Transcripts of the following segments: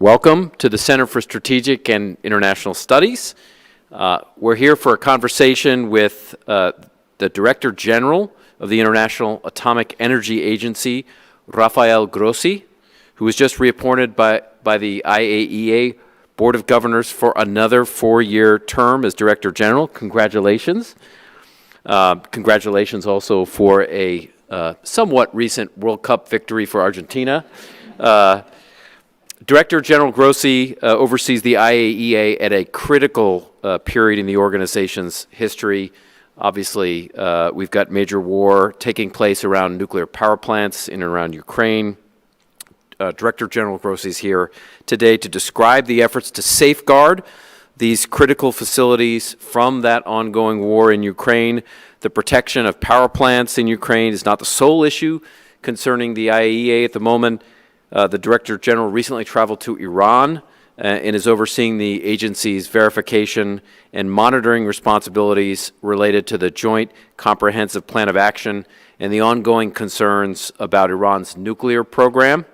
Welcome to the Center for Strategic and International Studies. We're here for a conversation with the Director General of the International Atomic Energy Agency, Rafael Grossi, who was just reappointed by the IAEA Board of Governors for another 4-year term as Director General. Congratulations. Congratulations also for a somewhat recent World Cup victory for Argentina. Director General Grossi oversees the IAEA at a critical period in the organization's history. Obviously, we've got major war taking place around nuclear power plants in and around Ukraine. Director General Grossi is here today to describe the efforts to safeguard these critical facilities from that ongoing war in Ukraine. The protection of power plants in Ukraine is not the sole issue concerning the IAEA at the moment. The Director General recently traveled to Iran and is overseeing the agency's verification and monitoring responsibilities related to the Joint Comprehensive Plan of Action and the ongoing concerns about Iran's nuclear program.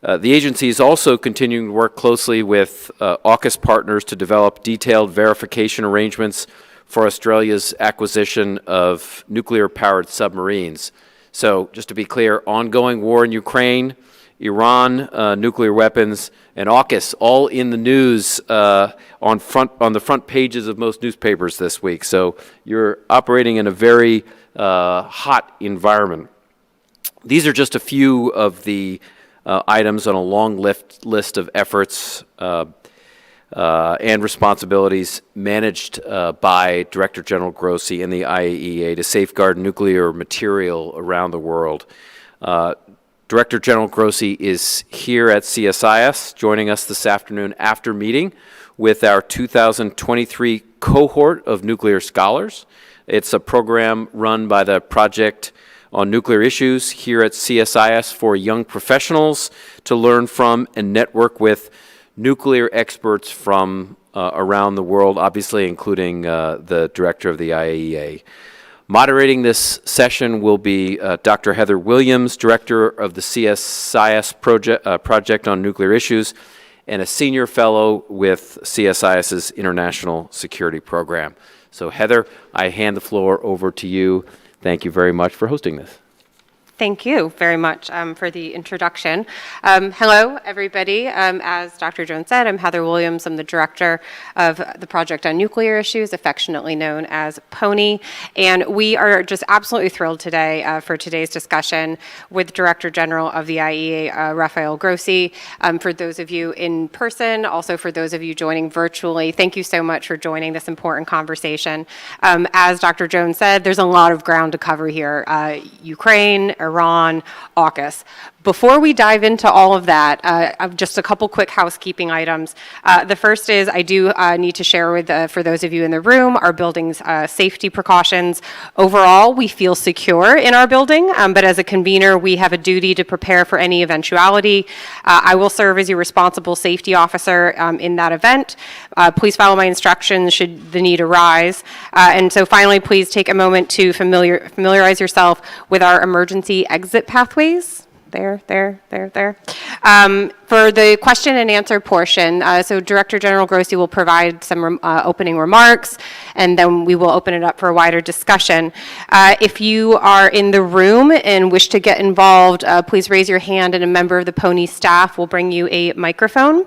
The agency is also continuing to work closely with AUKUS partners to develop detailed verification arrangements for Australia's acquisition of nuclear-powered submarines. So, just to be clear, ongoing war in Ukraine, Iran, nuclear weapons, and AUKUS all in the news on the front pages of most newspapers this week. So you're operating in a very hot environment. These are just a few of the items on a long list of efforts and responsibilities managed by Director General Grossi and the IAEA to safeguard nuclear material around the world. Director General Grossi is here at CSIS, joining us this afternoon after meeting with our 2023 cohort of nuclear scholars. It's a program run by the Project on Nuclear Issues here at CSIS for young professionals to learn from and network with nuclear experts from around the world, obviously including the director of the IAEA. Moderating this session will be Dr. Heather Williams, Director of the CSIS Project on Nuclear Issues, and a Senior Fellow with CSIS's International Security Program. So Heather, I hand the floor over to you. Thank you very much for hosting this. Thank you very much for the introduction. Hello, everybody. As Dr. Jones said, I'm Heather Williams. I'm the director of the Project on Nuclear Issues, affectionately known as PONI. And we are just absolutely thrilled today for today's discussion with Director General of the IAEA, Rafael Grossi. For those of you in person, also for those of you joining virtually, thank you so much for joining this important conversation. As Dr. Jones said, there's a lot of ground to cover here. Ukraine, Iran, AUKUS. Before we dive into all of that, just a couple quick housekeeping items. The first is I do need to share with, for those of you in the room, our building's safety precautions. Overall, we feel secure in our building, but as a convener, we have a duty to prepare for any eventuality. I will serve as your responsible safety officer in that event. Please follow my instructions should the need arise. And so finally, please take a moment to familiarize yourself with our emergency exit pathways. There. For the question and answer portion, so Director General Grossi will provide some opening remarks, and then we will open it up for a wider discussion. If you are in the room and wish to get involved, please raise your hand and a member of the PONI staff will bring you a microphone.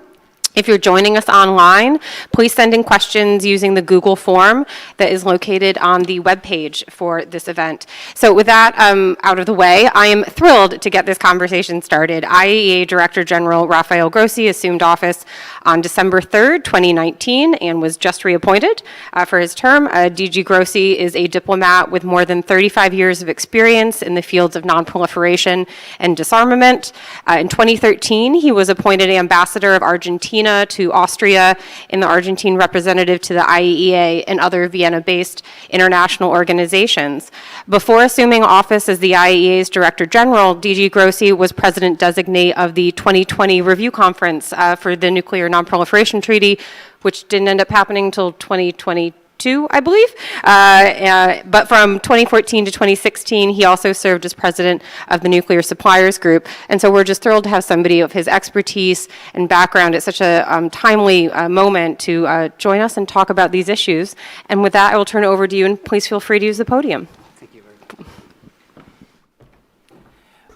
If you're joining us online, please send in questions using the Google form that is located on the webpage for this event. So with that out of the way, I am thrilled to get this conversation started. IAEA Director General Rafael Grossi assumed office on December 3rd, 2019, and was just reappointed for his term. DG Grossi is a diplomat with more than 35 years of experience in the fields of nonproliferation and disarmament. In 2013, he was appointed Ambassador of Argentina to Austria and the Argentine representative to the IAEA and other Vienna-based international organizations. Before assuming office as the IAEA's Director General, DG Grossi was President-designate of the 2020 Review Conference for the Nuclear Nonproliferation Treaty, which didn't end up happening until 2022. 2002, I believe. But from 2014 to 2016, he also served as president of the Nuclear Suppliers Group. And so we're just thrilled to have somebody of his expertise and background at such a timely moment to join us and talk about these issues. And with that, I will turn it over to you, and please feel free to use the podium. Thank you very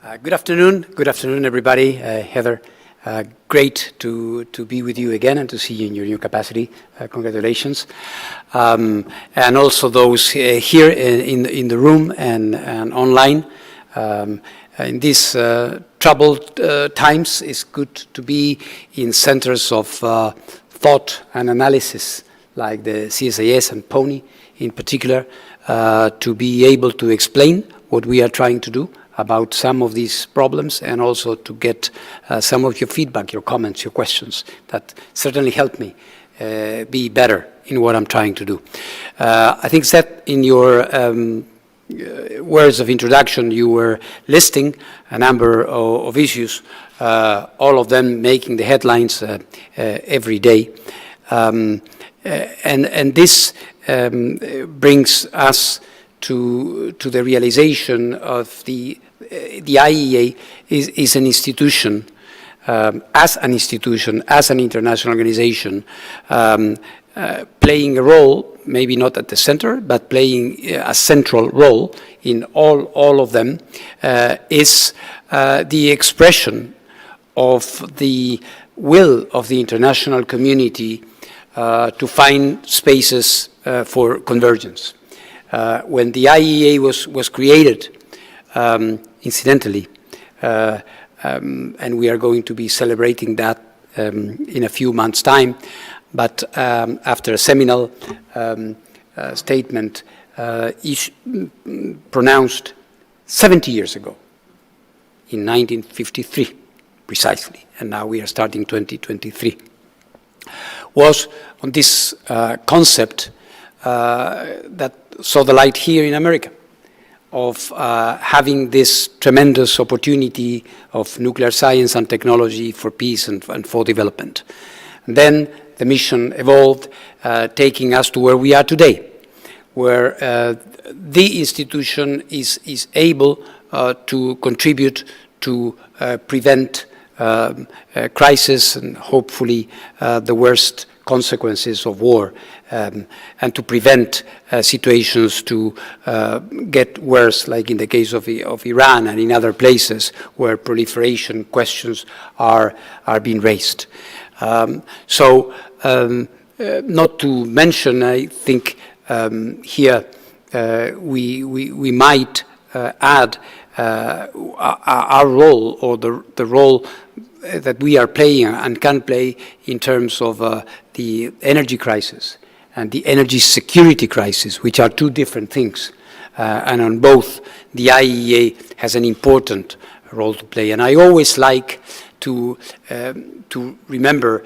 much. Good afternoon. Good afternoon, everybody. Heather, great to be with you again and to see you in your new capacity. Congratulations. And also those here in the room and online. In these troubled times, it's good to be in centers of thought and analysis, like the CSIS and PONI in particular, to be able to explain what we are trying to do about some of these problems, and also to get some of your feedback, your comments, your questions, that certainly help me be better in what I'm trying to do. I think that in your words of introduction, you were listing a number of issues, all of them making the headlines every day. And this brings us to the realization of the IAEA is an institution, as an international organization, playing a role, maybe not at the center, but playing a central role in all of them, is the expression of the will of the international community to find spaces for convergence. When the IAEA was created, incidentally, and we are going to be celebrating that in a few months' time, but after a seminal statement pronounced 70 years ago, in 1953, precisely, and now we are starting 2023, was on this concept that saw the light here in America, of having this tremendous opportunity of nuclear science and technology for peace and for development. And then the mission evolved, taking us to where we are today, where the institution is able to contribute to prevent crisis and hopefully the worst consequences of war, and to prevent situations to get worse, like in the case of Iran and in other places where proliferation questions are being raised. Not to mention, I think here we might add our role, or the role that we are playing and can play in terms of the energy crisis and the energy security crisis, which are two different things. And on both, the IAEA has an important role to play. And I always like to remember,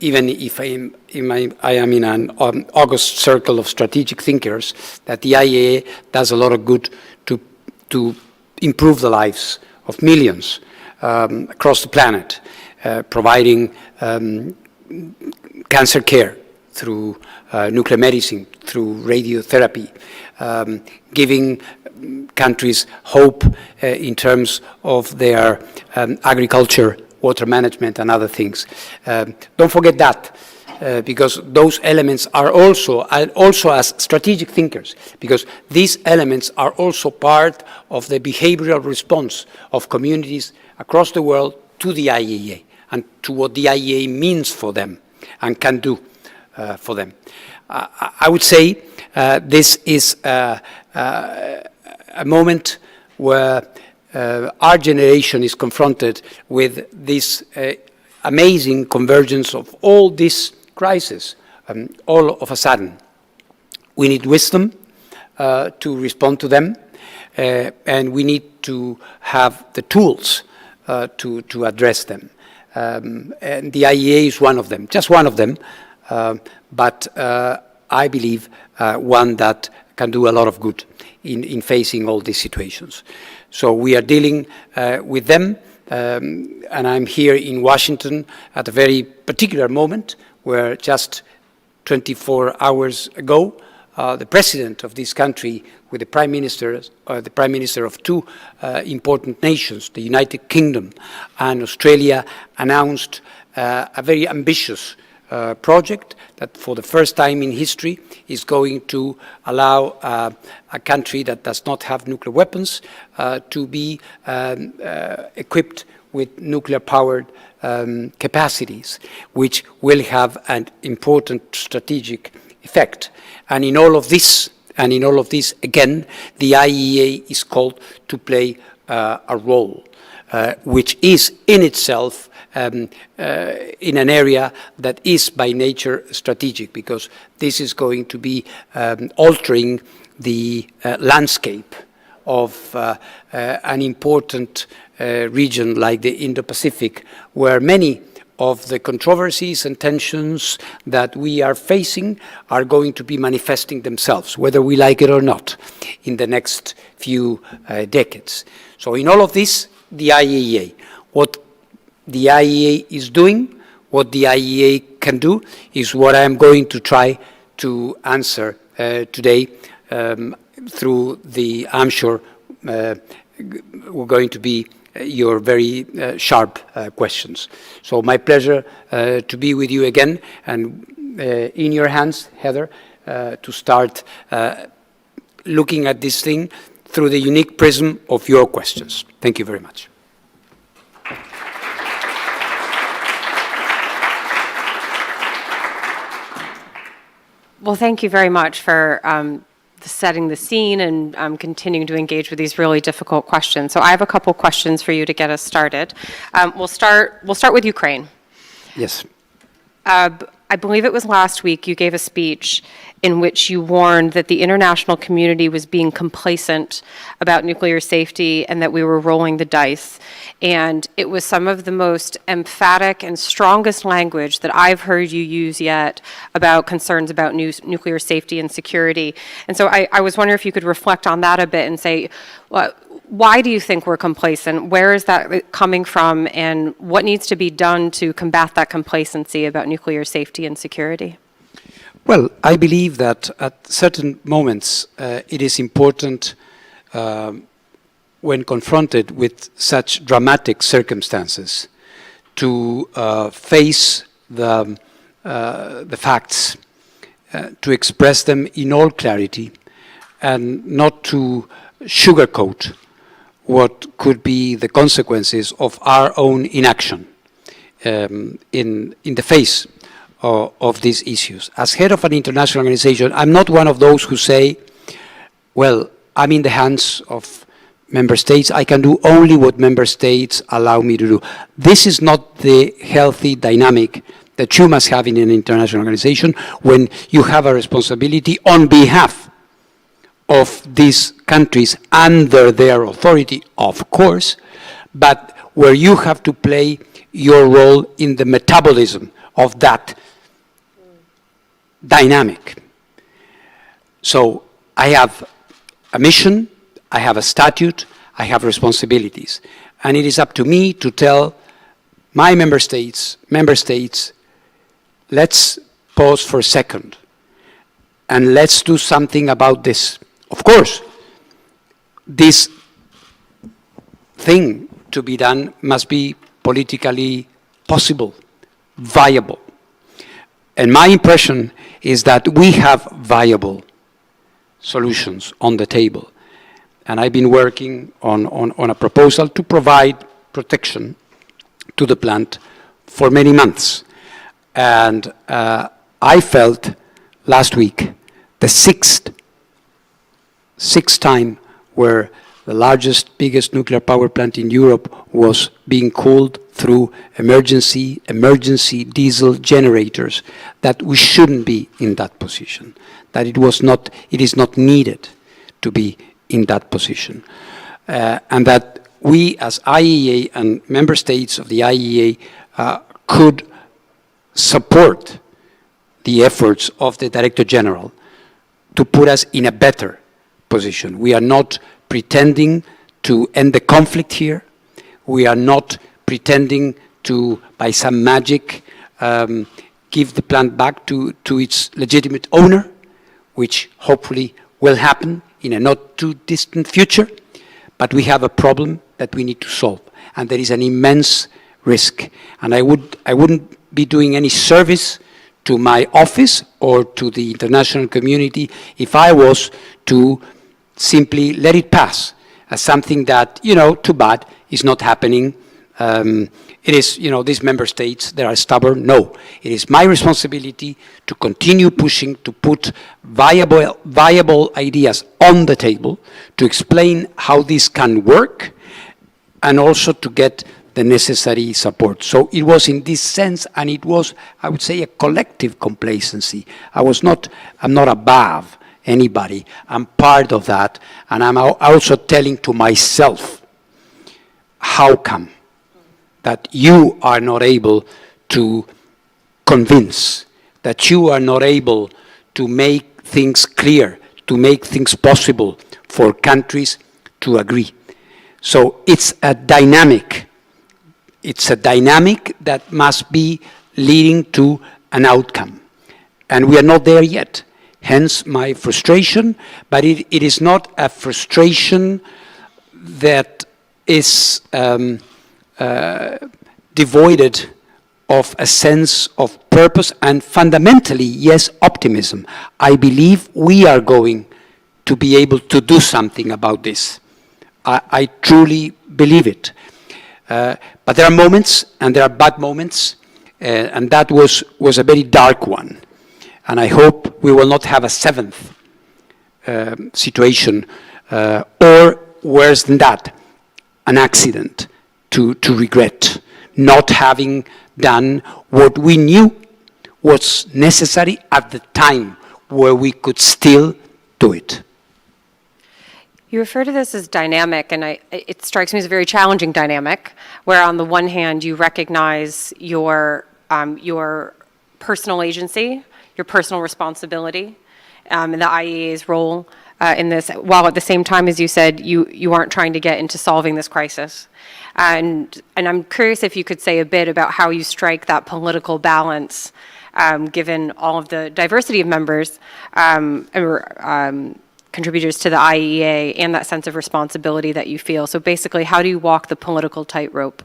even if I am in an august circle of strategic thinkers, that the IAEA does a lot of good to improve the lives of millions across the planet, providing cancer care through nuclear medicine, through radiotherapy, giving countries hope in terms of their agriculture, water management, and other things. Don't forget that, because those elements are also as strategic thinkers, because these elements are also part of the behavioral response of communities across the world to the IAEA and to what the IAEA means for them and can do for them. I would say this is a moment where our generation is confronted with this amazing convergence of all these crises all of a sudden. We need wisdom to respond to them, and we need to have the tools to address them. And the IAEA is one of them, just one of them, but I believe one that can do a lot of good in facing all these situations. So we are dealing with them, and I'm here in Washington at a very particular moment where just 24 hours ago, the president of this country, with the prime minister of two important nations, the United Kingdom and Australia, announced a very ambitious project that for the first time in history is going to allow a country that does not have nuclear weapons to be equipped with nuclear-powered capacities, which will have an important strategic effect. And in all of this, again, the IAEA is called to play a role, which is in itself in an area that is by nature strategic, because this is going to be altering the landscape of an important region like the Indo-Pacific, where many of the controversies and tensions that we are facing are going to be manifesting themselves, whether we like it or not, in the next few decades. So in all of this, the IAEA, what the IAEA is doing, what the IAEA can do, is what I'm going to try to answer today through the, I'm sure, we're going to be your very sharp questions. So my pleasure to be with you again, and in your hands, Heather, to start looking at this thing through the unique prism of your questions. Thank you very much. Well, thank you very much for setting the scene and continuing to engage with these really difficult questions. So I have a couple questions for you to get us started. We'll start with Ukraine. Yes. I believe it was last week you gave a speech in which you warned that the international community was being complacent about nuclear safety and that we were rolling the dice. And it was some of the most emphatic and strongest language that I've heard you use yet about concerns about nuclear safety and security. And so I was wondering if you could reflect on that a bit and say, why do you think we're complacent? Where is that coming from? And what needs to be done to combat that complacency about nuclear safety and security? Well, I believe that at certain moments it is important when confronted with such dramatic circumstances to face the facts, to express them in all clarity, and not to sugarcoat what could be the consequences of our own inaction in the face of these issues. As head of an international organization, I'm not one of those who say, well, I'm in the hands of member states, I can do only what member states allow me to do. This is not the healthy dynamic that you must have in an international organization when you have a responsibility on behalf of these countries under their authority, of course, but where you have to play your role in the metabolism of that dynamic. So I have a mission, I have a statute, I have responsibilities, and it is up to me to tell my member states, let's pause for a second and let's do something about this. Of course, this thing to be done must be politically possible, viable. And my impression is that we have viable solutions on the table. And I've been working on a proposal to provide protection to the plant for many months. And I felt last week the sixth time where the largest, biggest nuclear power plant in Europe was being cooled through emergency diesel generators, that we shouldn't be in that position, that it is not needed to be in that position. And that we as IAEA and member states of the IAEA could support the efforts of the Director General to put us in a better position. We are not pretending to end the conflict here. We are not pretending to, by some magic, give the plant back to its legitimate owner, which hopefully will happen in a not too distant future. But we have a problem that we need to solve, and there is an immense risk. And I wouldn't be doing any service to my office or to the international community if I was to simply let it pass as something that, too bad, is not happening. It is, these member states, they are stubborn. No, it is my responsibility to continue pushing, to put viable ideas on the table, to explain how this can work, and also to get the necessary support. So it was in this sense, and it was, I would say, a collective complacency. I'm not above anybody. I'm part of that, and I'm also telling to myself, how come that you are not able to convince, that you are not able to make things clear, to make things possible for countries to agree. So it's a dynamic. It's a dynamic that must be leading to an outcome. And we are not there yet. Hence my frustration, but it is not a frustration that is devoid of a sense of purpose and fundamentally, yes, optimism. I believe we are going to be able to do something about this. I truly believe it. But there are moments, and there are bad moments, and that was a very dark one. And I hope we will not have a seventh situation, or worse than that, an accident to regret, not having done what we knew was necessary at the time where we could still do it. You refer to this as dynamic, and it strikes me as a very challenging dynamic, where on the one hand you recognize your personal agency, your personal responsibility, and the IAEA's role in this, while at the same time, as you said, you aren't trying to get into solving this crisis. And I'm curious if you could say a bit about how you strike that political balance, given all of the diversity of members, contributors to the IAEA, and that sense of responsibility that you feel. So basically, how do you walk the political tightrope?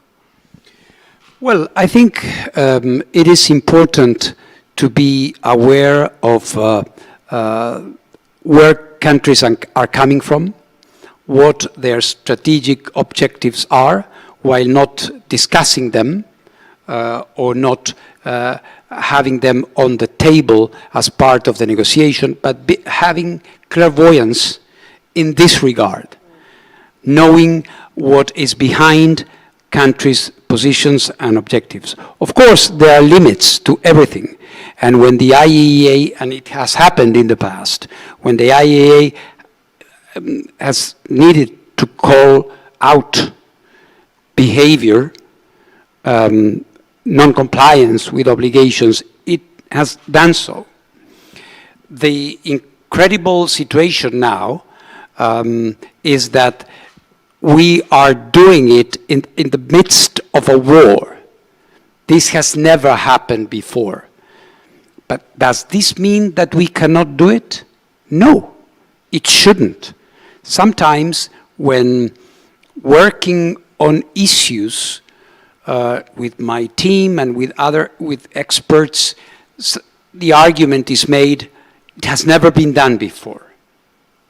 Well, I think it is important to be aware of where countries are coming from, what their strategic objectives are, while not discussing them or not having them on the table as part of the negotiation, but having clairvoyance in this regard, knowing what is behind countries' positions and objectives. Of course, there are limits to everything. And when the IAEA, and it has happened in the past, when the IAEA has needed to call out behavior, non-compliance with obligations, it has done so. The incredible situation now is that we are doing it in the midst of a war. This has never happened before. But does this mean that we cannot do it? No, it shouldn't. Sometimes when working on issues with my team and with experts, the argument is made, it has never been done before.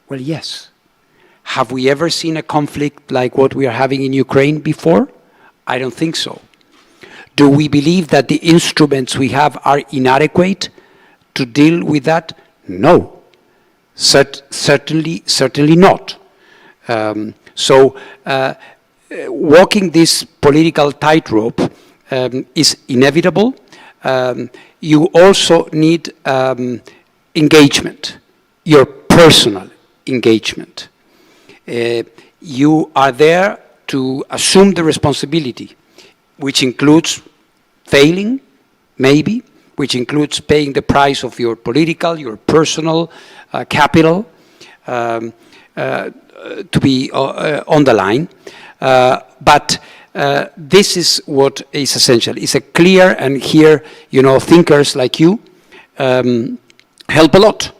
Well, yes. Have we ever seen a conflict like what we are having in Ukraine before? I don't think so. Do we believe that the instruments we have are inadequate to deal with that? No. Certainly not. Walking this political tightrope is inevitable. You also need engagement, your personal engagement. You are there to assume the responsibility, which includes failing, maybe, which includes paying the price of your political, your personal capital to be on the line. But this is what is essential. It's a clear, and here, you know, thinkers like you help a lot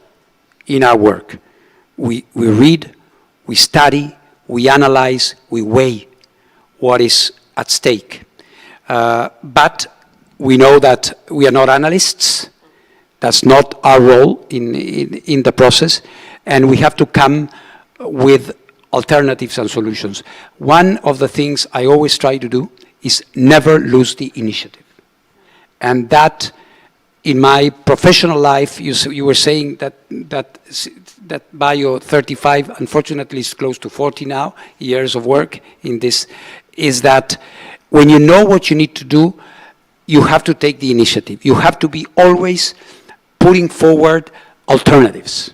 in our work. We read, we study, we analyze, we weigh what is at stake. But we know that we are not analysts. That's not our role in the process, and we have to come with alternatives and solutions. One of the things I always try to do is never lose the initiative. And that, in my professional life, you were saying that bio 35, unfortunately is close to 40 now, years of work in this, is that when you know what you need to do, you have to take the initiative. You have to be always putting forward alternatives.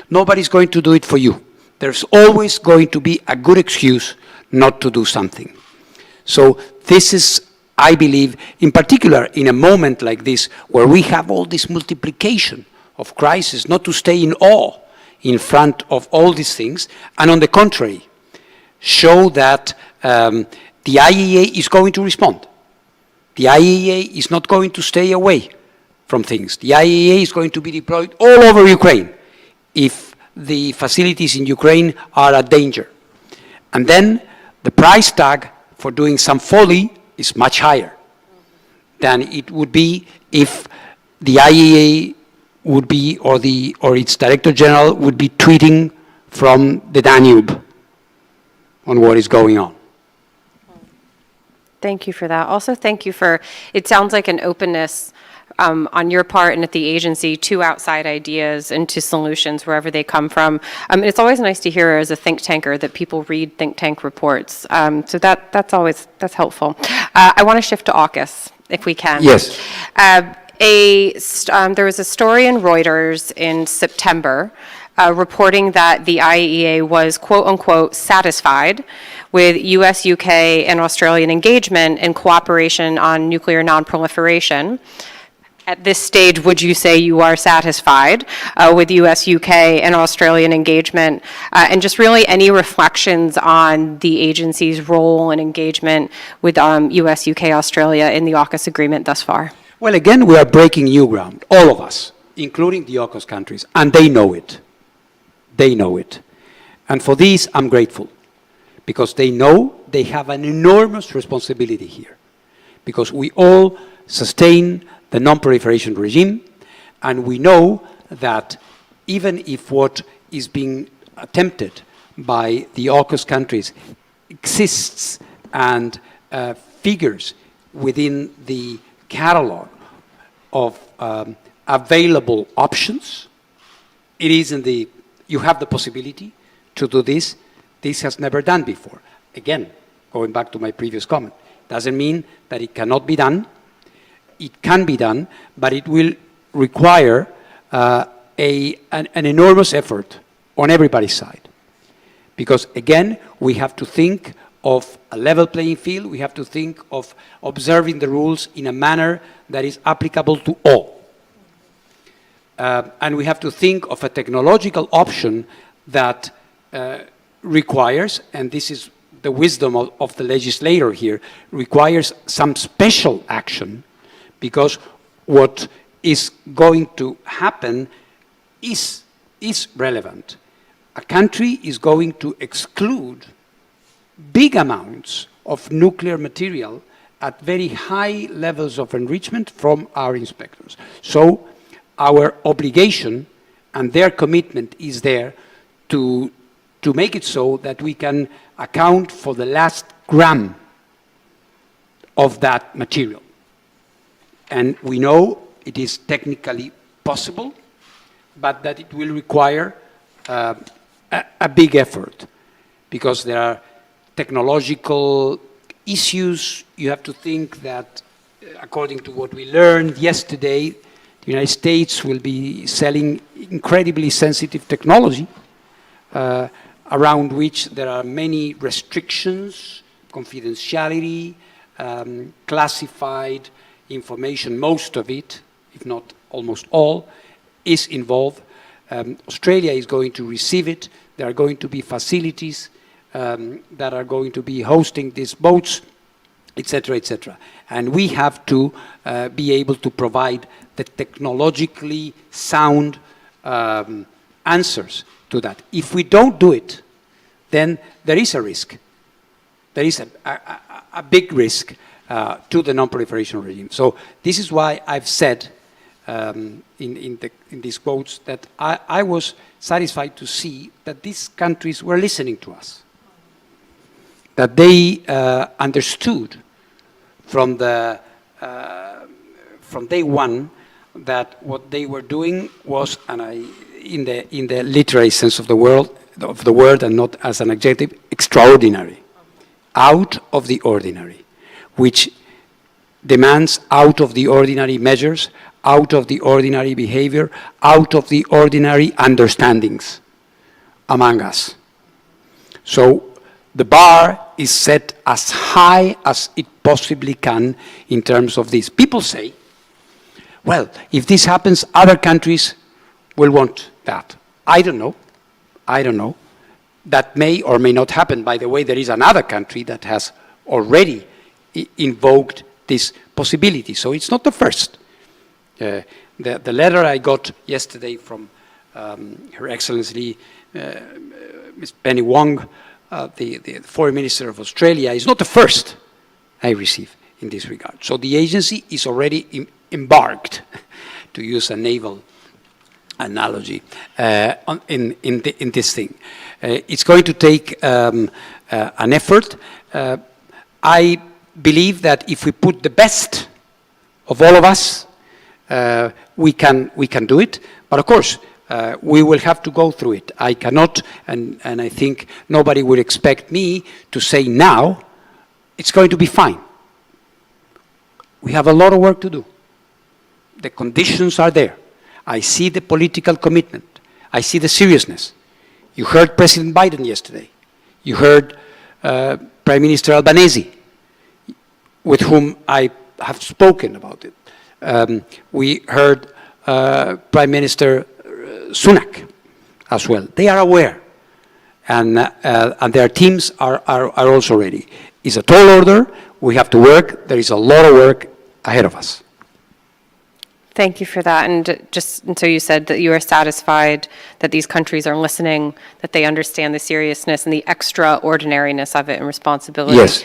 Nobody's going to do it for you. There's always going to be a good excuse not to do something. So this is, I believe, in particular in a moment like this, where we have all this multiplication of crises, not to stay in awe in front of all these things, and on the contrary, show that the IAEA is going to respond. The IAEA is not going to stay away from things. The IAEA is going to be deployed all over Ukraine if the facilities in Ukraine are at danger. And then the price tag for doing some folly is much higher than it would be if the IAEA would be, or its Director General would be tweeting from the Danube on what is going on. Thank you for that. Also, thank you for, it sounds like an openness on your part and at the agency to outside ideas and to solutions wherever they come from. It's always nice to hear as a think tanker that people read think tank reports. So that's helpful. I want to shift to AUKUS, if we can. Yes. There was a story in Reuters in September reporting that the IAEA was, quote unquote, satisfied with US, UK, and Australian engagement and cooperation on nuclear non-proliferation. At this stage, would you say you are satisfied with US, UK, and Australian engagement? And just really any reflections on the agency's role and engagement with US, UK, Australia in the AUKUS agreement thus far? Well, again, we are breaking new ground, all of us, including the AUKUS countries, and they know it. They know it. And for this, I'm grateful, because they know they have an enormous responsibility here, because we all sustain the non-proliferation regime, and we know that even if what is being attempted by the AUKUS countries exists and figures within the catalog of available options, it is in the, you have the possibility to do this. This has never done before. Again, going back to my previous comment, doesn't mean that it cannot be done. It can be done, but it will require an enormous effort on everybody's side. Because again, we have to think of a level playing field. We have to think of observing the rules in a manner that is applicable to all. And we have to think of a technological option that requires, and this is the wisdom of the legislator here, requires some special action, because what is going to happen is relevant. A country is going to exclude big amounts of nuclear material at very high levels of enrichment from our inspectors. So our obligation and their commitment is there to make it so that we can account for the last gram of that material. And we know it is technically possible, but that it will require a big effort, because there are technological issues. You have to think that, according to what we learned yesterday, the United States will be selling incredibly sensitive technology around which there are many restrictions, confidentiality, classified information. Most of it, if not almost all, is involved. Australia is going to receive it. There are going to be facilities that are going to be hosting these boats. etc., etc. And we have to be able to provide the technologically sound answers to that. If we don't do it, then there is a risk. There is a big risk to the non-proliferation regime. So this is why I've said in these quotes that I was satisfied to see that these countries were listening to us, that they understood from day one that what they were doing was, in the literary sense of the word and not as an adjective, extraordinary, out of the ordinary, which demands out of the ordinary measures, out of the ordinary behavior, out of the ordinary understandings among us. So the bar is set as high as it possibly can in terms of this. People say, well, if this happens, other countries will want that. I don't know. I don't know. That may or may not happen. By the way, there is another country that has already invoked this possibility. So it's not the first. The letter I got yesterday from Her Excellency Ms. Penny Wong, the Foreign Minister of Australia, is not the first I receive in this regard. So the agency is already embarked, to use a naval analogy, in this thing. It's going to take an effort. I believe that if we put the best of all of us, we can do it. But of course, we will have to go through it. I cannot, and I think nobody would expect me to say now, it's going to be fine. We have a lot of work to do. The conditions are there. I see the political commitment. I see the seriousness. You heard President Biden yesterday. You heard Prime Minister Albanese, with whom I have spoken about it. We heard Prime Minister Sunak as well. They are aware, and their teams are also ready. It's a tall order. We have to work. There is a lot of work ahead of us. Thank you for that. And just until you said that you are satisfied that these countries are listening, that they understand the seriousness and the extraordinariness of it and responsibility. Yes.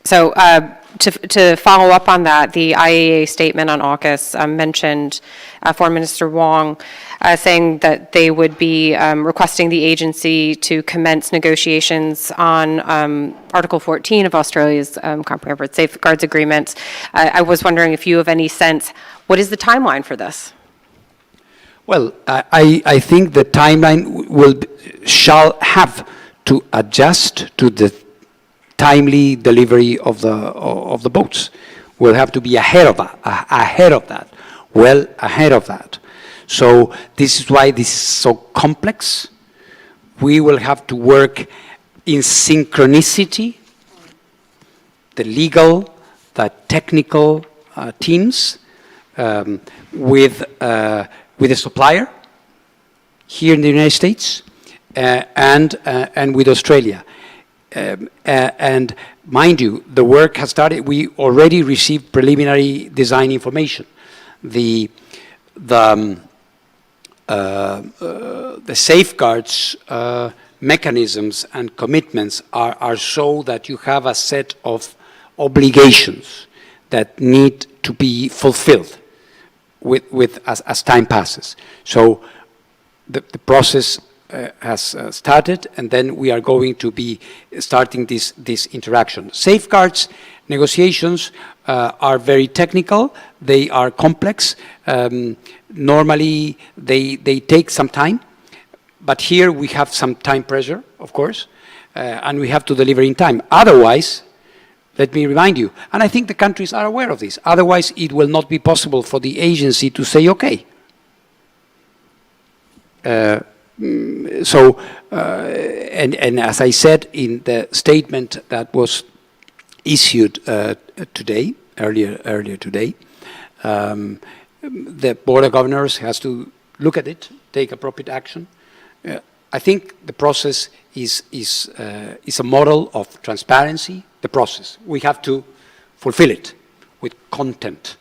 So to follow up on that, the IAEA statement on AUKUS mentioned Foreign Minister Wong saying that they would be requesting the agency to commence negotiations on Article 14 of Australia's Comprehensive Safeguards Agreement. I was wondering if you have any sense, what is the timeline for this? Well, I think the timeline shall have to adjust to the timely delivery of the boats. We'll have to be ahead of that, well ahead of that. So this is why this is so complex. We will have to work in synchronicity, the legal, the technical teams, with the supplier here in the United States, and with Australia. And mind you, the work has started. We already received preliminary design information. The safeguards mechanisms and commitments are so that you have a set of obligations that need to be fulfilled as time passes. So the process has started, and then we are going to be starting this interaction. Safeguards negotiations are very technical. They are complex. Normally, they take some time, but here we have some time pressure, of course, and we have to deliver in time. Otherwise, let me remind you, and I think the countries are aware of this, otherwise it will not be possible for the agency to say, okay. And as I said in the statement that was issued today, earlier today, the Board of Governors has to look at it, take appropriate action. I think the process is a model of transparency, the process. We have to fulfill it with content,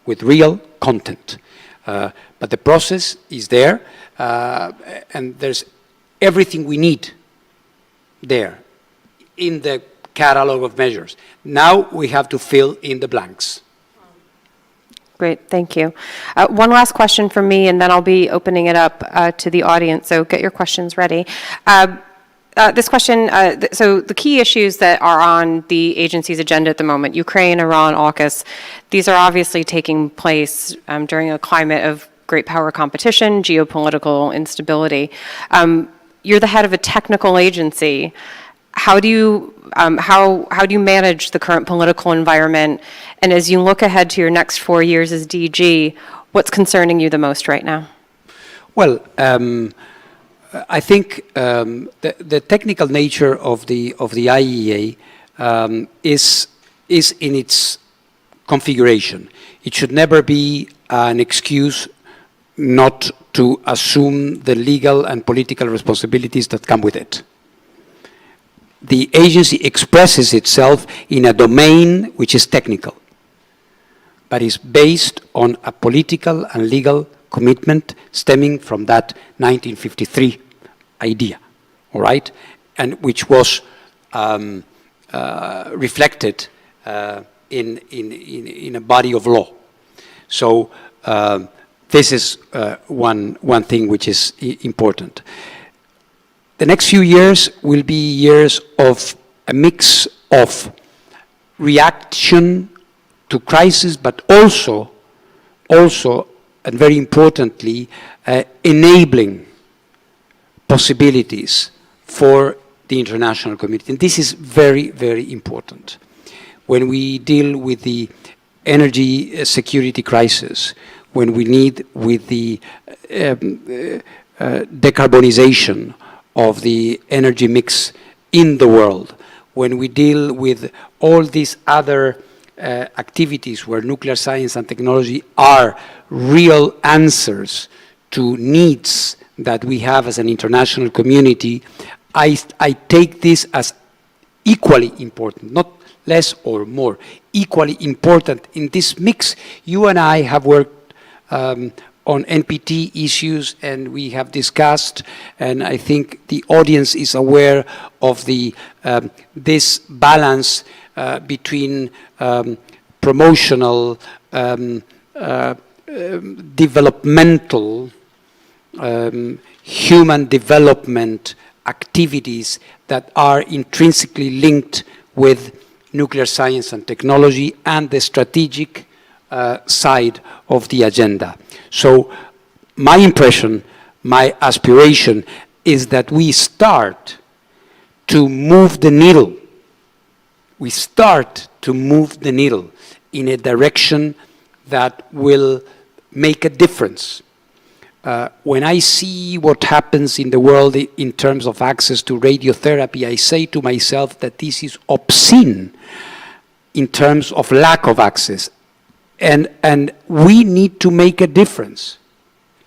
with real content. But the process is there, and there's everything we need there in the catalog of measures. Now we have to fill in the blanks. Great, thank you. One last question from me, and then I'll be opening it up to the audience, so get your questions ready. This question, so the key issues that are on the agency's agenda at the moment, Ukraine, Iran, AUKUS, these are obviously taking place during a climate of great power competition, geopolitical instability. You're the head of a technical agency. How do you manage the current political environment? And as you look ahead to your next 4 years as DG, what's concerning you the most right now? Well, I think the technical nature of the IAEA is in its configuration. It should never be an excuse not to assume the legal and political responsibilities that come with it. The agency expresses itself in a domain which is technical, but is based on a political and legal commitment stemming from that 1953 idea, all right, and which was reflected in a body of law. So this is one thing which is important. The next few years will be years of a mix of reaction to crisis, but also, and very importantly, enabling possibilities for the international community. And this is very, very important. When we deal with the energy security crisis, when we need with the decarbonization of the energy mix in the world, when we deal with all these other activities where nuclear science and technology are real answers to needs that we have as an international community, I take this as equally important, not less or more, equally important in this mix. You and I have worked on NPT issues, and we have discussed, and I think the audience is aware of the this balance between promotional, developmental, human development activities that are intrinsically linked with nuclear science and technology and the strategic side of the agenda. So my impression, my aspiration is that we start to move the needle. We start to move the needle in a direction that will make a difference. When I see what happens in the world in terms of access to radiotherapy, I say to myself that this is obscene in terms of lack of access. And we need to make a difference.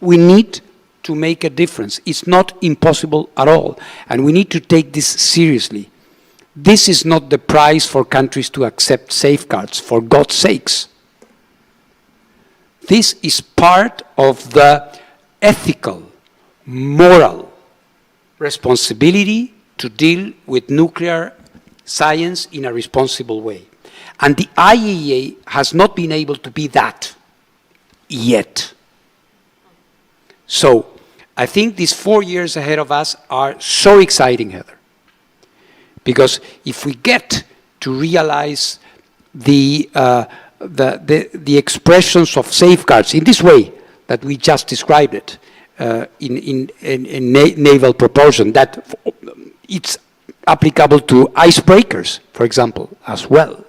We need to make a difference. It's not impossible at all. And we need to take this seriously. This is not the price for countries to accept safeguards, for God's sakes. This is part of the ethical, moral responsibility to deal with nuclear science in a responsible way. And the IAEA has not been able to be that yet. So I think these 4 years ahead of us are so exciting, Heather. Because if we get to realize the expressions of safeguards in this way that we just described it in naval propulsion, that it's applicable to icebreakers, for example, as well,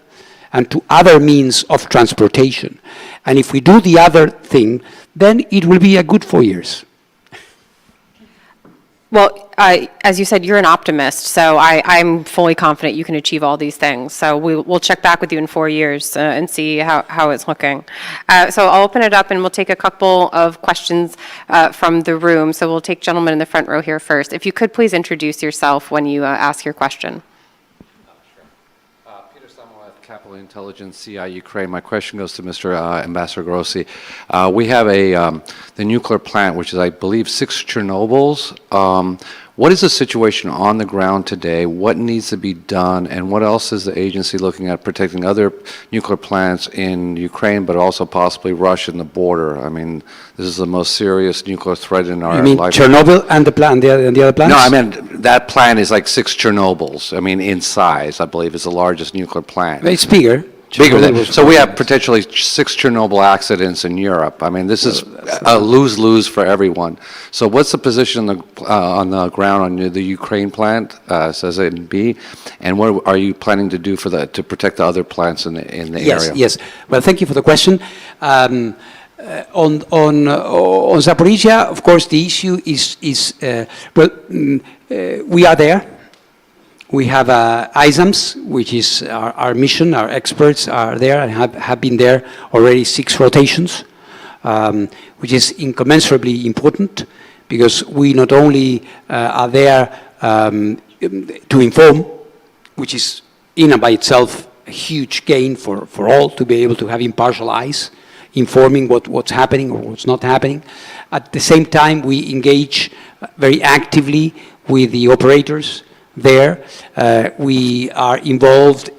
and to other means of transportation. And if we do the other thing, then it will be a good 4 years. Well, as you said, you're an optimist, so I'm fully confident you can achieve all these things. So we'll check back with you in 4 years and see how it's looking. So I'll open it up and we'll take a couple of questions from the room. So we'll take gentlemen in the front row here first. If you could please introduce yourself when you ask your question. Capital Intelligence, CI Ukraine. My question goes to Mr. Ambassador Grossi. We have the nuclear plant, which is, I believe, 6 Chernobyls. What is the situation on the ground today? What needs to be done? And what else is the agency looking at protecting other nuclear plants in Ukraine, but also possibly Russia and the border? I mean, this is the most serious nuclear threat in our life. You mean Chernobyl and the other plants? No, I meant that plant is like 6 Chernobyls. I mean, in size, I believe it's the largest nuclear plant. It's bigger. Bigger than, so we have potentially 6 Chernobyl accidents in Europe. I mean, this is a lose-lose for everyone. So what's the position on the ground on the Ukraine plant, says it in B, and what are you planning to do to protect the other plants in the area? Yes. Well, thank you for the question. On Zaporizhzhia, of course, the issue is we are there. We have ISAMS, which is our mission. Our experts are there and have been there already 6 rotations, which is incommensurably important because we not only are there to inform, which is in and by itself a huge gain for all to be able to have impartial eyes, informing what's happening or what's not happening. At the same time, we engage very actively with the operators there. We are involved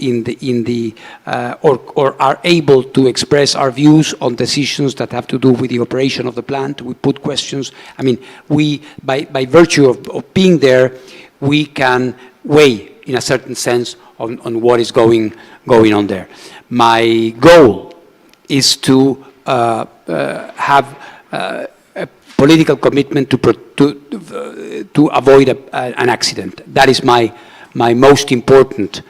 or are able to express our views on decisions that have to do with the operation of the plant. We put questions. I mean, by virtue of being there, we can weigh, in a certain sense, on what is going on there. My goal is to have a political commitment to avoid an accident. That is my most important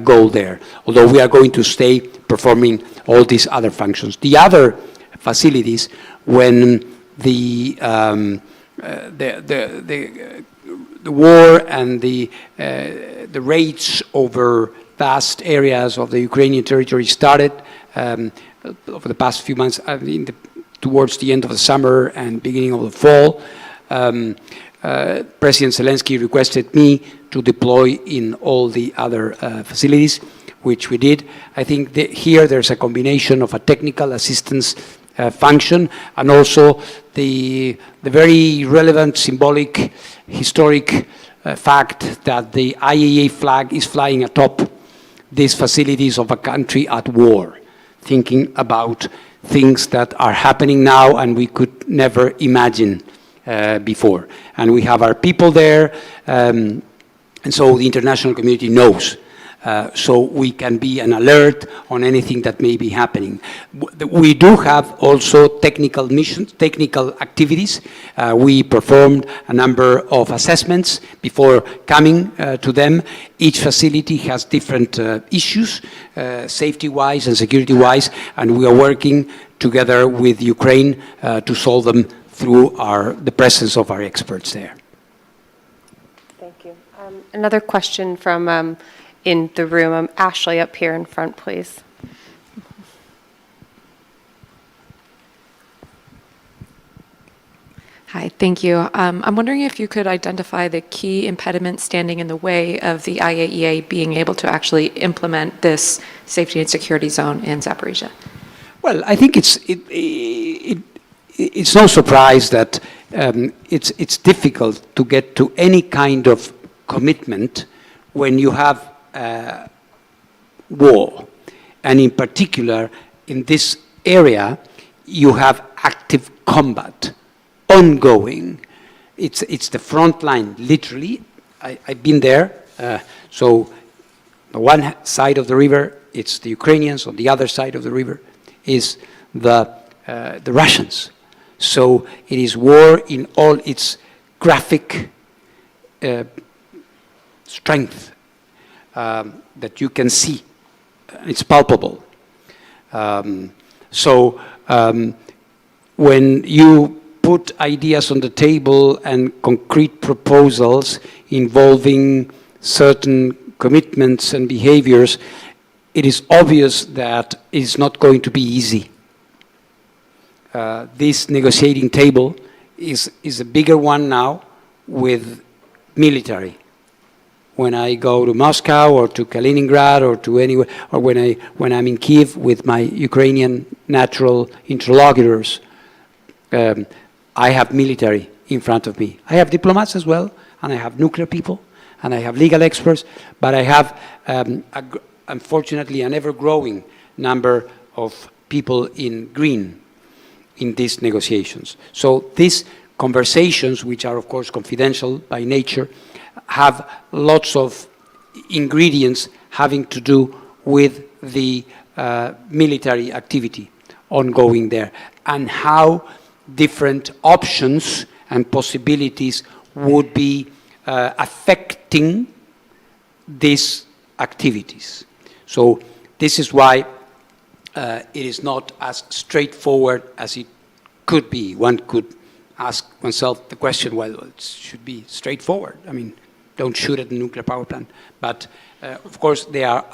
goal there, although we are going to stay performing all these other functions. The other facilities, when the war and the raids over vast areas of the Ukrainian territory started over the past few months, towards the end of the summer and beginning of the fall, President Zelensky requested me to deploy in all the other facilities, which we did. I think here there's a combination of a technical assistance function and also the very relevant, symbolic, historic fact that the IAEA flag is flying atop these facilities of a country at war, thinking about things that are happening now and we could never imagine before. And we have our people there, and so the international community knows. So we can be an alert on anything that may be happening. We do have also technical missions, technical activities. We performed a number of assessments before coming to them. Each facility has different issues, safety-wise and security-wise, and we are working together with Ukraine to solve them through the presence of our experts there. Thank you. Another question from in the room. Ashley, up here in front, please. Hi, thank you. I'm wondering if you could identify the key impediments standing in the way of the IAEA being able to actually implement this safety and security zone in Zaporizhzhia. Well, I think it's no surprise that it's difficult to get to any kind of commitment when you have war, and in particular in this area you have active combat ongoing. It's the front line, literally. I've been there. So on one side of the river it's the Ukrainians, on the other side of the river is the Russians. So it is war in all its graphic strength that you can see. It's palpable. When you put ideas on the table and concrete proposals involving certain commitments and behaviors, it is obvious that it's not going to be easy. This negotiating table is a bigger one now with military. When I go to Moscow or to Kaliningrad or to anywhere, or when I'm in Kiev with my Ukrainian natural interlocutors, I have military in front of me. I have diplomats as well, and I have nuclear people, and I have legal experts, but I have, unfortunately, an ever-growing number of people in green in these negotiations. So these conversations, which are of course confidential by nature, have lots of ingredients having to do with the military activity ongoing there, and how different options and possibilities would be affecting these activities. So this is why it is not as straightforward as it could be. One could ask oneself the question, well, it should be straightforward. I mean, don't shoot at the nuclear power plant. But of course, there are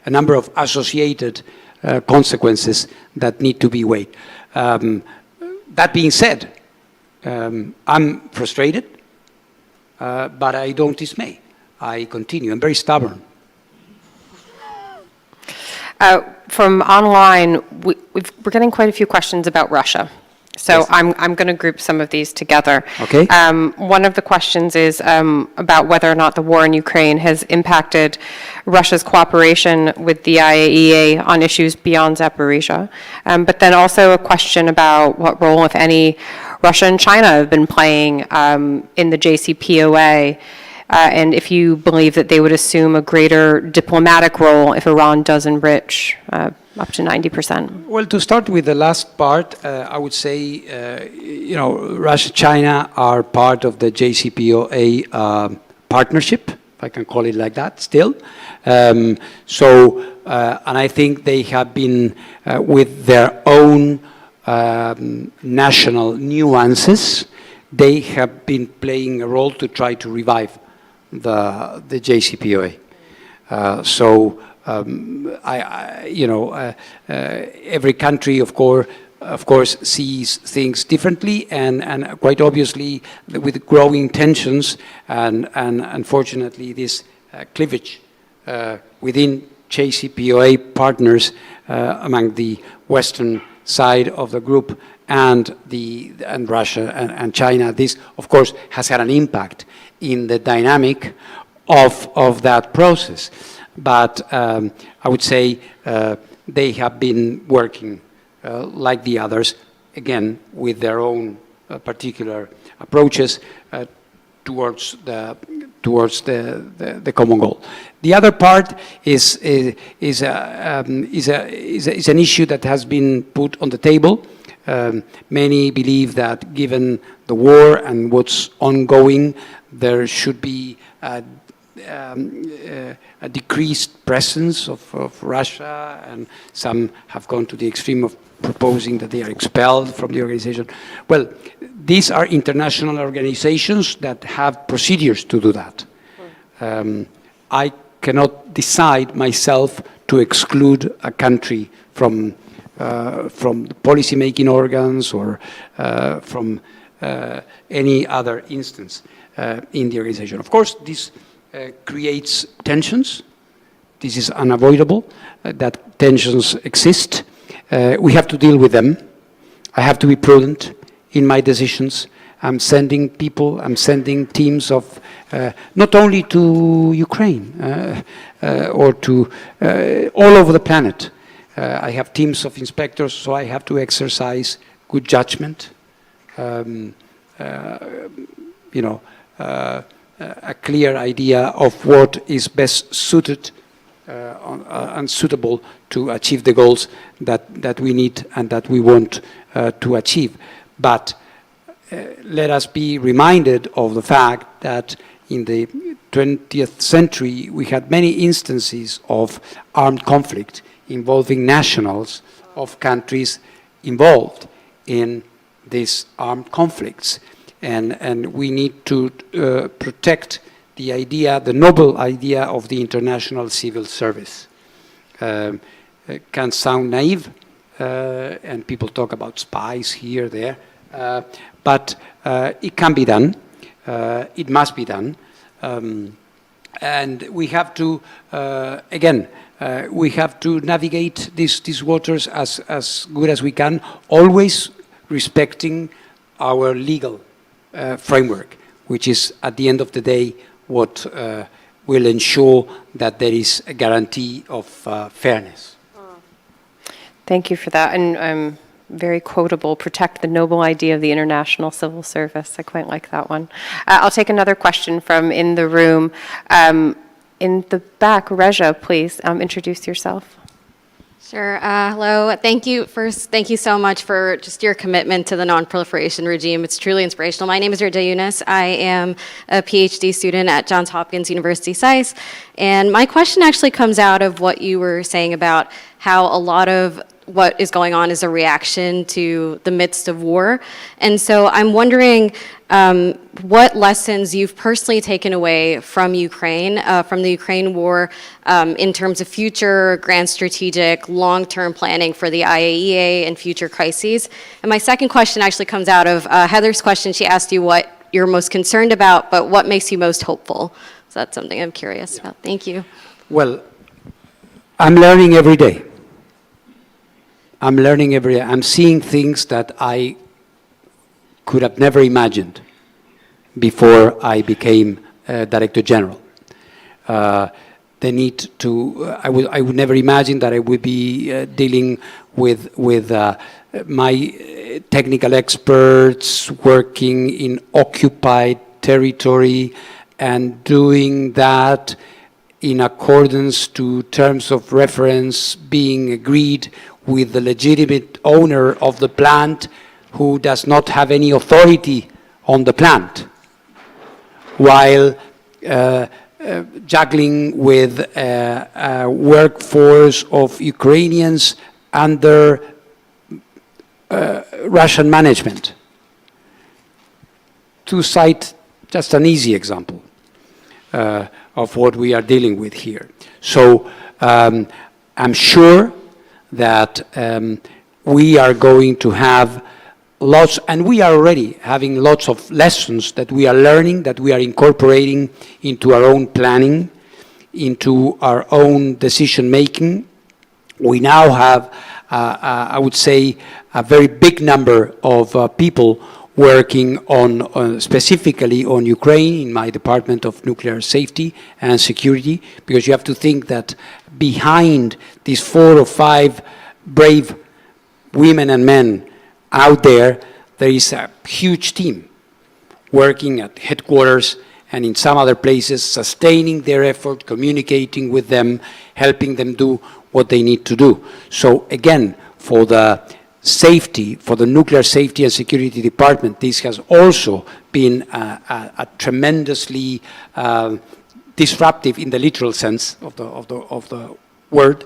a number of associated consequences that need to be weighed. That being said, I'm frustrated, but I don't dismay. I continue. I'm very stubborn. From online, we're getting quite a few questions about Russia. So yes. I'm going to group some of these together. Okay. One of the questions is about whether or not the war in Ukraine has impacted Russia's cooperation with the IAEA on issues beyond Zaporizhzhia. But then also a question about what role, if any, Russia and China have been playing in the JCPOA. And if you believe that they would assume a greater diplomatic role if Iran does enrich up to 90%. Well, to start with the last part, I would say, Russia, China are part of the JCPOA partnership, if I can call it like that, still. And I think they have been, with their own national nuances, they have been playing a role to try to revive the JCPOA. Every country, of course, sees things differently, and quite obviously, with growing tensions and unfortunately this cleavage within JCPOA partners among the Western side of the group and Russia and China, this, of course, has had an impact in the dynamic of that process. But I would say they have been working like the others, again, with their own particular approaches towards the common goal. The other part is an issue that has been put on the table. Many believe that given the war and what's ongoing, there should be a decreased presence of Russia, and some have gone to the extreme of proposing that they are expelled from the organization. Well, these are international organizations that have procedures to do that. I cannot decide myself to exclude a country from the policy-making organs or from any other instance in the organization. Of course, this creates tensions. This is unavoidable, that tensions exist. We have to deal with them. I have to be prudent in my decisions. I'm sending people, I'm sending teams of, not only to Ukraine, or to all over the planet. I have teams of inspectors, so I have to exercise good judgment, a clear idea of what is best suited and suitable to achieve the goals that we need and that we want to achieve. But let us be reminded of the fact that in the 20th century we had many instances of armed conflict involving nationals of countries involved in these armed conflicts. And we need to protect the idea, the noble idea of the international civil service. It can sound naive, and people talk about spies here, there, but it can be done. It must be done. And we have to, again, we have to navigate these waters as good as we can, always respecting our legal framework, which is, at the end of the day, what will ensure that there is a guarantee of fairness. Thank you for that. And very quotable, protect the noble idea of the international civil service. I quite like that one. I'll take another question from in the room. In the back, Reja, please introduce yourself. Sure. Hello. Thank you. First, thank you so much for just your commitment to the non-proliferation regime. It's truly inspirational. My name is Reja Yunus. I am a PhD student at Johns Hopkins University CSIS. And my question actually comes out of what you were saying about how a lot of what is going on is a reaction to the midst of war. And so I'm wondering what lessons you've personally taken away from Ukraine, from the Ukraine war, in terms of future grand strategic long-term planning for the IAEA and future crises. And my second question actually comes out of Heather's question. She asked you what you're most concerned about, but what makes you most hopeful? So that's something I'm curious about. Thank you. Well, I'm learning every day. I'm learning every day. I'm seeing things that I could have never imagined before I became Director General. The need to, I would never imagine that I would be dealing with my technical experts working in occupied territory and doing that in accordance to terms of reference being agreed with the legitimate owner of the plant who does not have any authority on the plant, while juggling with a workforce of Ukrainians under Russian management. To cite just an easy example of what we are dealing with here. So I'm sure that we are going to have lots, and we are already having lots of lessons that we are learning, that we are incorporating into our own planning, into our own decision-making. We now have, I would say, a very big number of people working on specifically on Ukraine in my Department of Nuclear Safety and Security, because you have to think that behind these 4 or 5 brave women and men out there, there is a huge team working at headquarters and in some other places, sustaining their effort, communicating with them, helping them do what they need to do. So again, for the safety, for the Nuclear Safety and Security Department, this has also been a tremendously disruptive, in the literal sense of the word,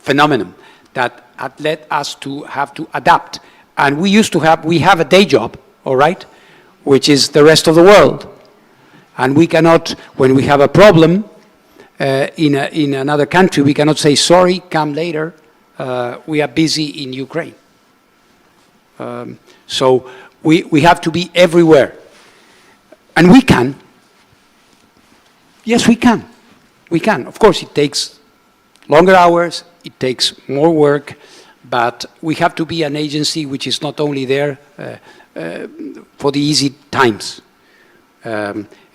phenomenon that had led us to have to adapt. And we have a day job, all right, which is the rest of the world. And we cannot, when we have a problem in another country, we cannot say, sorry, come later, we are busy in Ukraine. So we have to be everywhere. And we can. Yes, we can. We can. Of course, it takes longer hours, it takes more work, but we have to be an agency which is not only there for the easy times.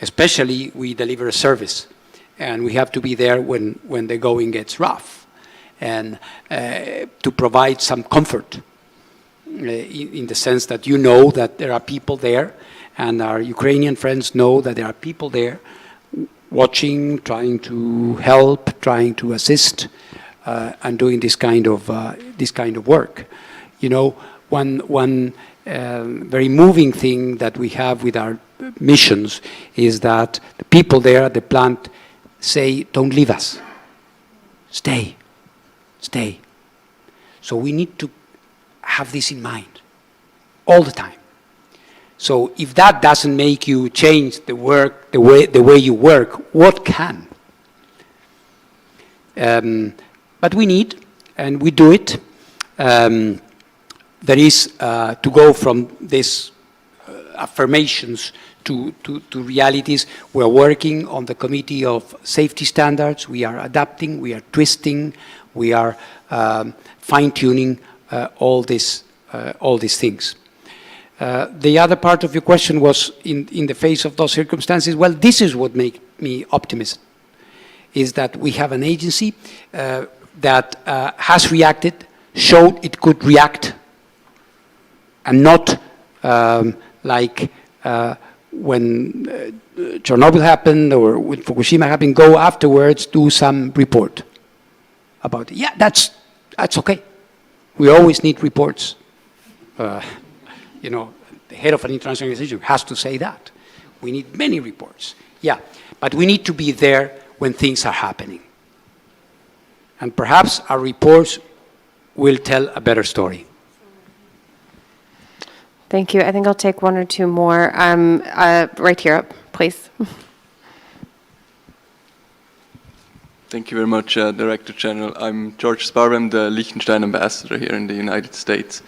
Especially, we deliver a service, and we have to be there when the going gets rough, and to provide some comfort in the sense that you know that there are people there, and our Ukrainian friends know that there are people there watching, trying to help, trying to assist, and doing this kind of work. You know, one very moving thing that we have with our missions is that the people there at the plant say, don't leave us, stay, stay. So we need to have this in mind. all the time. So if that doesn't make you change the way you work, what can? But we need, and we do it. There is to go from these affirmations to realities. We're working on the Committee of Safety Standards. We are adapting, we are twisting, we are fine-tuning all these things. The other part of your question was in the face of those circumstances. Well, this is what makes me optimistic, is that we have an agency that has reacted, showed it could react, and not like when Chernobyl happened or when Fukushima happened, go afterwards, do some report about it. Yeah, that's okay. We always need reports. You know, the head of an international organization has to say that. We need many reports. Yeah, but we need to be there when things are happening. And perhaps our reports will tell a better story. Thank you. I think I'll take one or two more. Right here, please. Thank you very much, Director General. I'm George Sparrow. I'm the Liechtenstein ambassador here in the United States.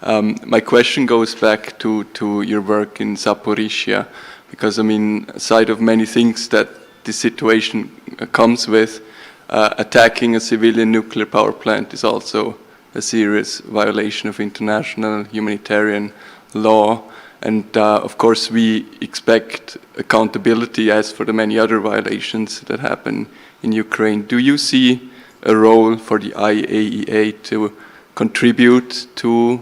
My question goes back to your work in Zaporizhzhia, because, I mean, aside of many things that this situation comes with, attacking a civilian nuclear power plant is also a serious violation of international humanitarian law. And of course, we expect accountability as for the many other violations that happen in Ukraine. Do you see a role for the IAEA to contribute to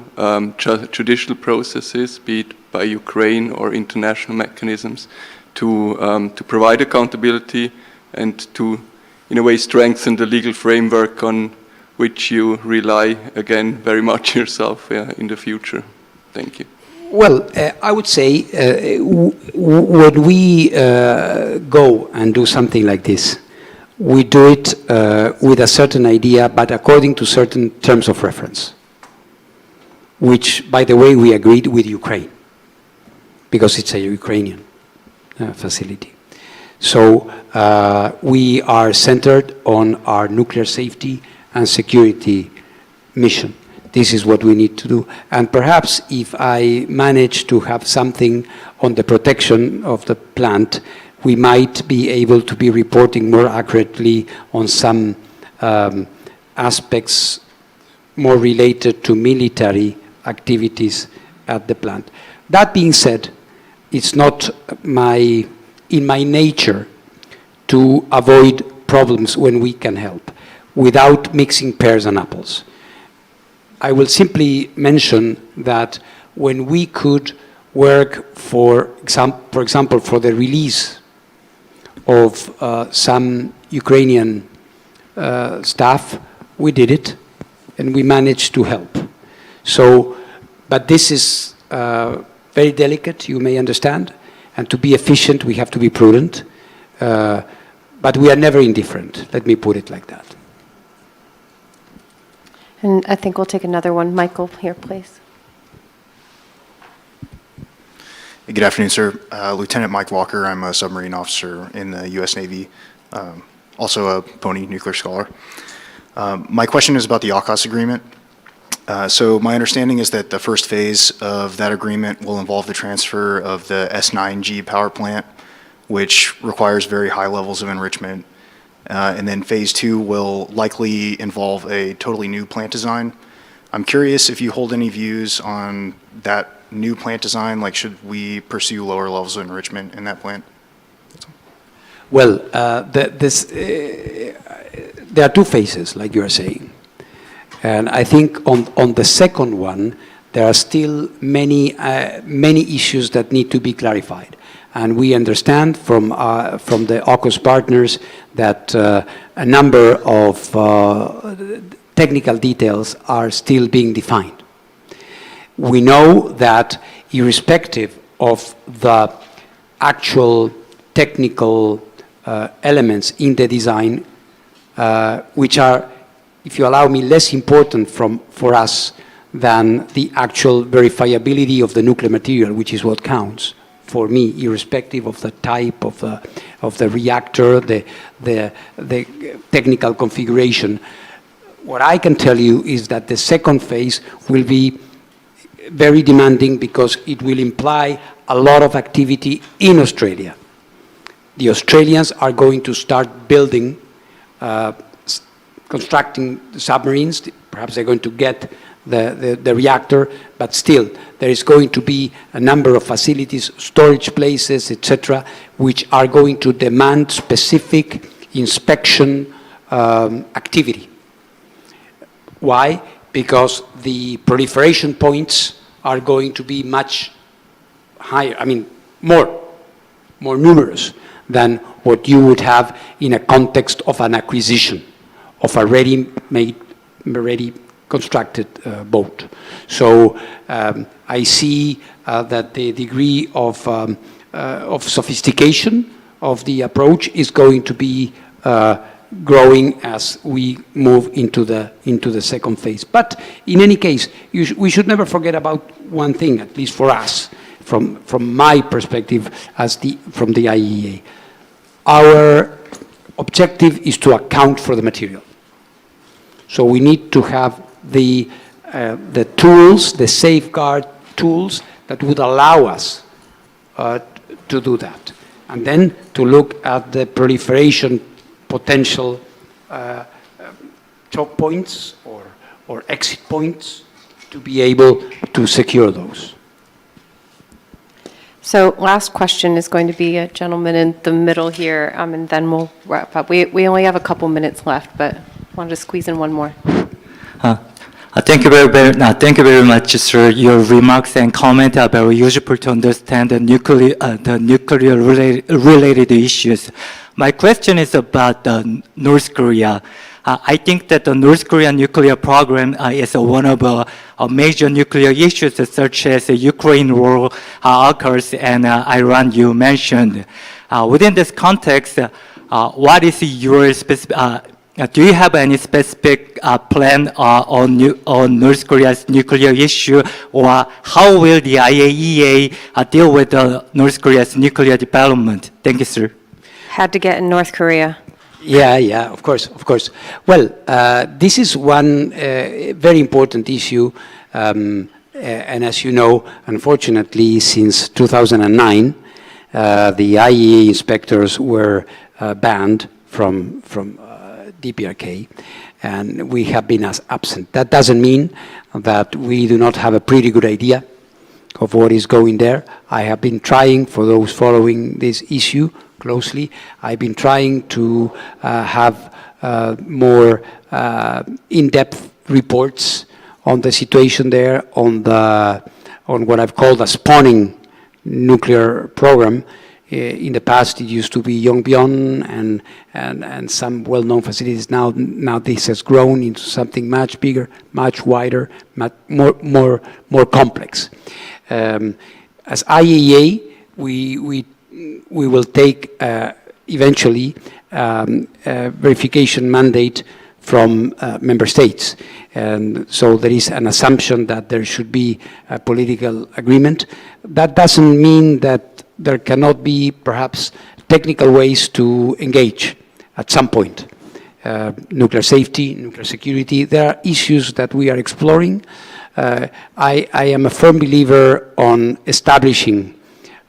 judicial processes, be it by Ukraine or international mechanisms, to provide accountability and to, in a way, strengthen the legal framework on which you rely, again, very much yourself in the future? Thank you. Well, I would say when we go and do something like this, we do it with a certain idea, but according to certain terms of reference, which, by the way, we agreed with Ukraine, because it's a Ukrainian facility. So we are centered on our nuclear safety and security mission. This is what we need to do. And perhaps if I manage to have something on the protection of the plant, we might be able to be reporting more accurately on some aspects more related to military activities at the plant. That being said, it's not in my nature to avoid problems when we can help, without mixing pears and apples. I will simply mention that when we could work, for example, for the release of some Ukrainian staff, we did it, and we managed to help. So, but this is very delicate, you may understand, and to be efficient, we have to be prudent, but we are never indifferent, let me put it like that. And I think we'll take another one. Michael, here, please. Good afternoon, sir. Lieutenant Mike Walker. I'm a submarine officer in the U.S. Navy, also a PONI nuclear scholar. My question is about the AUKUS agreement. So my understanding is that the first phase of that agreement will involve the transfer of the S9G power plant, which requires very high levels of enrichment. And then phase 2 will likely involve a totally new plant design. I'm curious if you hold any views on that new plant design, like should we pursue lower levels of enrichment in that plant? Well, there are two phases, like you are saying. And I think on the second one, there are still many issues that need to be clarified. And we understand from the AUKUS partners that a number of technical details are still being defined. We know that irrespective of the actual technical elements in the design, which are, if you allow me, less important for us than the actual verifiability of the nuclear material, which is what counts for me, irrespective of the type of the reactor, the technical configuration. What I can tell you is that the second phase will be very demanding because it will imply a lot of activity in Australia. The Australians are going to start building, constructing submarines. Perhaps they're going to get the reactor, but still, there is going to be a number of facilities, storage places, etc., which are going to demand specific inspection activity. Why? Because the proliferation points are going to be much higher, I mean, more numerous than what you would have in a context of an acquisition of a ready-made, ready constructed boat. So I see that the degree of sophistication of the approach is going to be growing as we move into the second phase. But in any case, we should never forget about one thing, at least for us, from my perspective from the IAEA. Our objective is to account for the material. So we need to have the tools, the safeguard tools that would allow us to do that. And then to look at the proliferation potential choke points or exit points to be able to secure those. So last question is going to be a gentleman in the middle here, and then we'll wrap up. We only have a couple minutes left, but I wanted to squeeze in one more. Thank you very much, sir. Your remarks and comment are very useful to understand the nuclear related issues. My question is about North Korea. I think that the North Korean nuclear program is one of major nuclear issues such as the Ukraine war occurs and Iran you mentioned. Within this context, what is your specific, do you have any specific plan on North Korea's nuclear issue, or how will the IAEA deal with North Korea's nuclear development? Thank you, sir. Had to get in North Korea. Yeah, of course. Well, this is one very important issue, and as you know, unfortunately, since 2009, the IAEA inspectors were banned from DPRK, and we have been absent. That doesn't mean that we do not have a pretty good idea of what is going there. I have been trying, for those following this issue closely, I've been trying to have more in-depth reports on the situation there, on what I've called a spawning nuclear program. In the past, it used to be Yongbyon and some well-known facilities. Now this has grown into something much bigger, much wider, much more complex. As IAEA, we will take eventually a verification mandate from member states. And so there is an assumption that there should be a political agreement. That doesn't mean that there cannot be perhaps technical ways to engage at some point. Nuclear safety, nuclear security, there are issues that we are exploring. I am a firm believer on establishing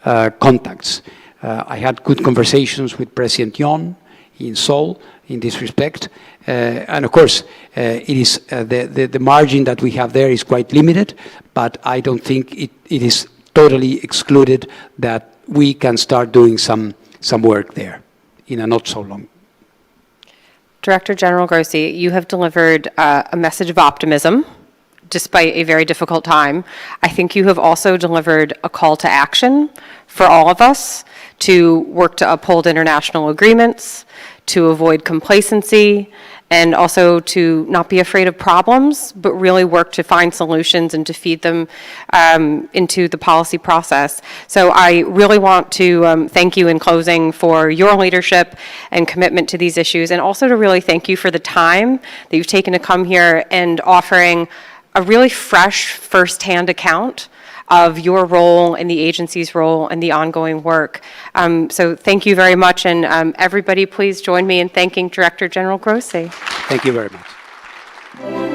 contacts. I had good conversations with President Yon in Seoul in this respect. And of course, it is the margin that we have there is quite limited, but I don't think it is totally excluded that we can start doing some work there in a not so long. Director General Grossi, you have delivered a message of optimism despite a very difficult time. I think you have also delivered a call to action for all of us to work to uphold international agreements, to avoid complacency, and also to not be afraid of problems, but really work to find solutions and to feed them into the policy process. So I really want to thank you in closing for your leadership and commitment to these issues, and also to really thank you for the time that you've taken to come here and offering a really fresh firsthand account of your role and the agency's role and the ongoing work. So thank you very much, and everybody please join me in thanking Director General Grossi. Thank you very much.